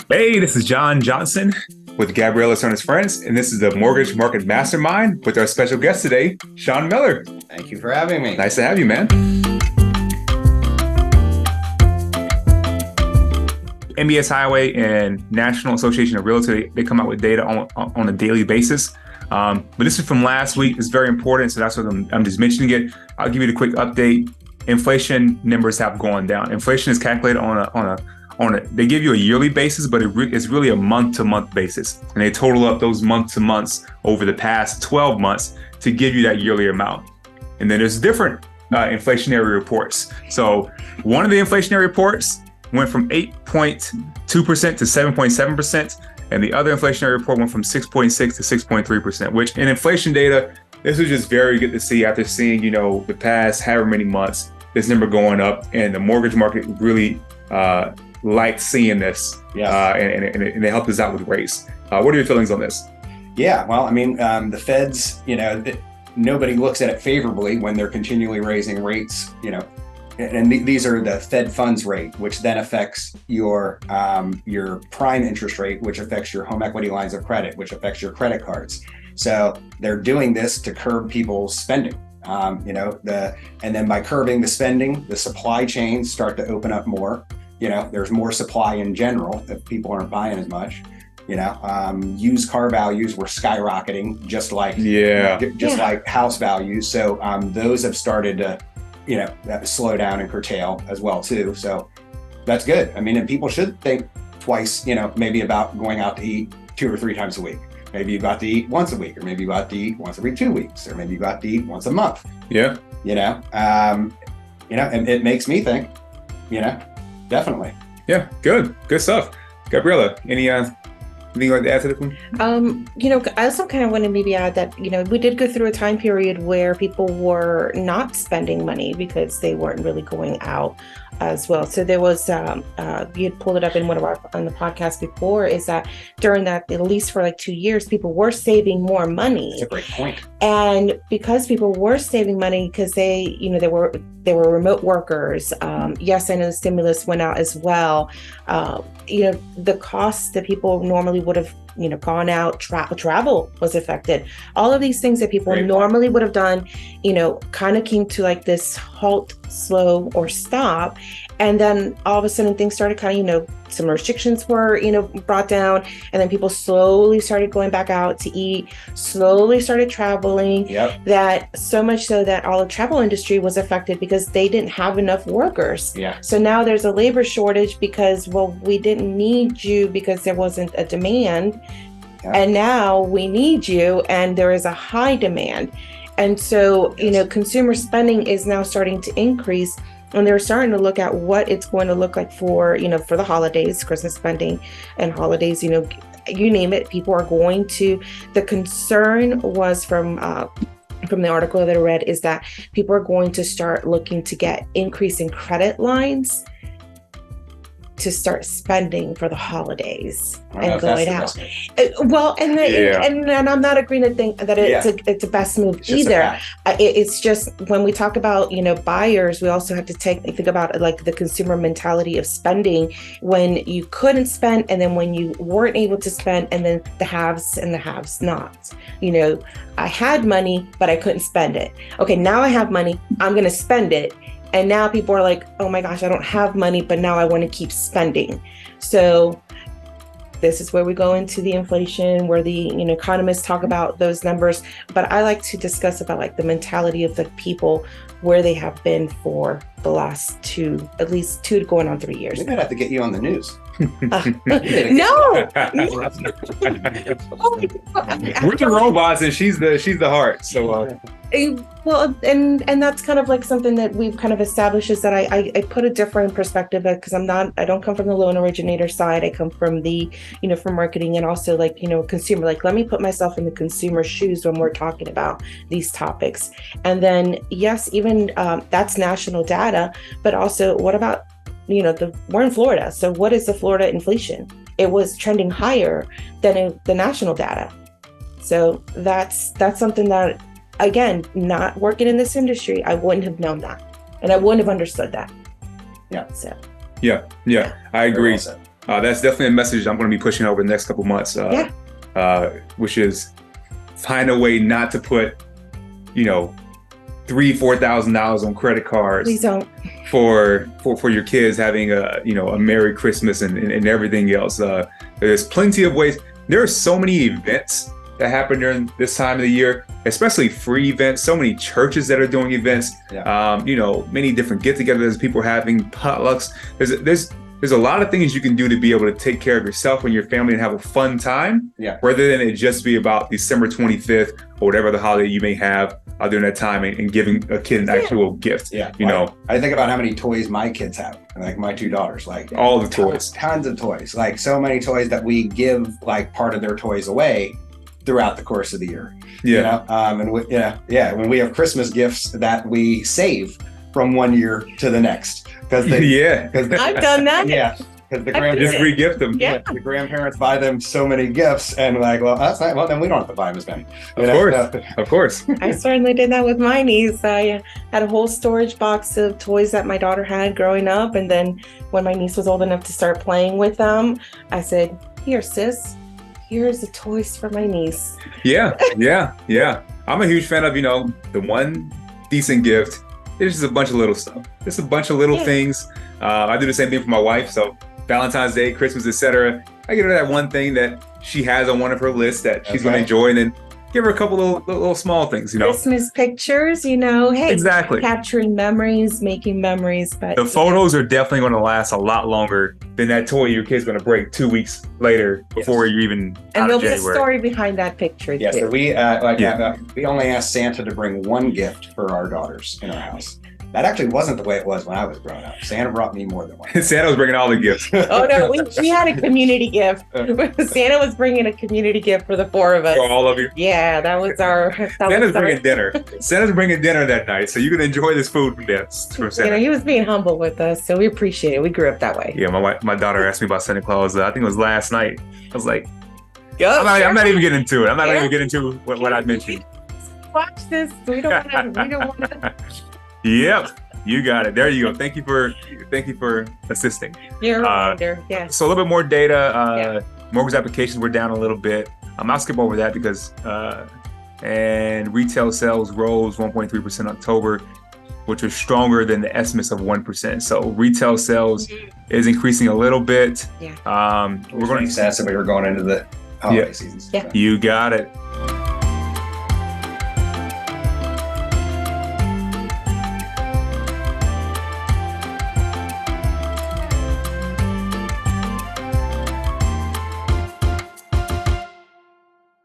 Hey, this is Jon Johnson with Gabriela Cernas-Frantz, and this is the Mortgage Market Mastermind with our special guest today, Sean Miller. Thank you for having me. Nice to have you, man. MBS Highway and National Association of Realty, they come out with data on a daily basis. But this is from last week. It's very important, so that's what I'm just mentioning it. I'll give you the quick update. Inflation numbers have gone down. Inflation is calculated they give you a yearly basis, but it's really a month-to-month basis. And they total up those month-to-months over the past 12 months to give you that yearly amount. And then there's different inflationary reports. So one of the inflationary reports went from 8.2% to 7.7%. And the other inflationary report went from 6.6 to 6.3%, which in inflation data, this was just very good to see after seeing, the past however many months, this number going up, and the mortgage market really liked seeing this. Yes. And it helped us out with rates. What are your feelings on this? Yeah, well, the Feds, nobody looks at it favorably when they're continually raising rates, and these are the Fed funds rate, which then affects your prime interest rate, which affects your home equity lines of credit, which affects your credit cards. So they're doing this to curb people's spending. And then by curbing the spending, the supply chains start to open up more. There's more supply in general if people aren't buying as much. Used car values were skyrocketing, just like like house values. So those have started to slow down and curtail as well too. So that's good. And people should think twice, maybe about going out to eat 2 or 3 times a week. Maybe you got to eat once a week, or maybe you got to eat once every 2 weeks, or maybe you got to eat once a month. Yeah. And it makes me think, definitely. Yeah. Good stuff. Gabriela, anything you'd like to add to this one? I also kind of want to maybe add that, we did go through a time period where people were not spending money because they weren't really going out as well. So there was, you had pulled it up in on the podcast before, is that during that, at least for like 2 years, people were saving more money. That's a great point. And because people were saving money because they were remote workers. Yes, I know the stimulus went out as well. The costs that people normally would have, gone out, travel was affected. All of these things that people normally would have done, kind of came to like this halt, slow, or stop. And then all of a sudden things started kind of, some restrictions were, brought down, and then people slowly started going back out to eat, slowly started traveling. Yep. That so much so that all the travel industry was affected because they didn't have enough workers. Yeah. So now there's a labor shortage because, we didn't need you because there wasn't a demand. Yeah. And now we need you and there is a high demand. And so, consumer spending is now starting to increase. And they're starting to look at what it's going to look like for the holidays, Christmas spending and holidays, you name it, people are going to. The concern was from the article that I read is that people are going to start looking to get increase in credit lines to start spending for the holidays and going out. Well, and I'm not agreeing to think that it's a best move either. It's just when we talk about buyers, we also have to think about like the consumer mentality of spending when you couldn't spend, and then when you weren't able to spend, and then the haves and the haves nots. I had money, but I couldn't spend it. Okay, now I have money, I'm going to spend it. And now people are like, oh my gosh, I don't have money, but now I want to keep spending. So this is where we go into the inflation, where the economists talk about those numbers. But I like to discuss about like the mentality of the people, where they have been for the last at least 2 going on 3 years. We're going to have to get you on the news. No. We're the robots and she's the heart. So well, and that's kind of like something that we've kind of established, is that I put a different perspective, because I don't come from the loan originator side. I come from the from marketing, and also like consumer. Like, let me put myself in the consumer shoes when we're talking about these topics. And then yes, even that's national data, but also what about we're in Florida. So what is the Florida inflation? It was trending higher than the national data. So that's something that, again, not working in this industry, I wouldn't have known that. And I wouldn't have understood that. Yeah. So. Yeah. I agree. That's definitely a message I'm going to be pushing over the next couple months. Which is find a way not to put, $3,000-$4,000 on credit cards. Please don't. For your kids having a Merry Christmas and everything else. There's plenty of ways. There are so many events that happen during this time of the year, especially free events. So many churches that are doing events. Many different get-togethers. People are having potlucks. There's a lot of things you can do to be able to take care of yourself and your family and have a fun time, rather than it just be about December 25th or whatever the holiday you may have during that time and giving a kid an actual gift. I think about how many toys my kids have, like my two daughters, like all the toys, tons of toys, like so many toys that we give like part of their toys away throughout the course of the year. When we have Christmas gifts that we save from one year to the next. Because I've done that. Because the grandparents just re-gift them. The grandparents buy them so many gifts, and like, well, that's not. Well, then we don't have to buy them as many. Of course. I certainly did that with my niece. I had a whole storage box of toys that my daughter had growing up, and then when my niece was old enough to start playing with them, I said, "Here, sis, here's the toys for my niece." Yeah. I'm a huge fan of the one decent gift. It's just a bunch of little stuff. Just a bunch of little things. I do the same thing for my wife. So Valentine's Day, Christmas, etc. I give her that one thing that she has on one of her lists that she's going to enjoy, and then give her a couple little small things, Christmas pictures, hey, exactly. Capturing memories, making memories. But the photos are definitely going to last a lot longer than that toy your kid's going to break 2 weeks later before you're even and there'll be a story behind that picture. Yes, so we we only asked Santa to bring one gift for our daughters in our house. That actually wasn't the way it was when I was growing up. Santa brought me more than one. Santa was bringing all the gifts. Oh no, we had a community gift. Santa was bringing a community gift for the four of us. For all of you. Yeah, that was our. Santa's bringing dinner. Santa's bringing dinner that night, so you can enjoy this food from Santa. He was being humble with us, so we appreciate it. We grew up that way. Yeah, my daughter asked me about Santa Claus. I think it was last night. I was like, I'm not even getting into it. I'm not even getting into what I mentioned. Watch this. We don't want to. Yep, you got it. There you go. Thank you for assisting. You're a reminder. Yes. So a little bit more data. Mortgage applications were down a little bit. I'll skip over that because and retail sales rose 1.3% October, which was stronger than the estimates of 1%. So retail sales is increasing a little bit. We're going to assess if we were going into the holiday season. You got it.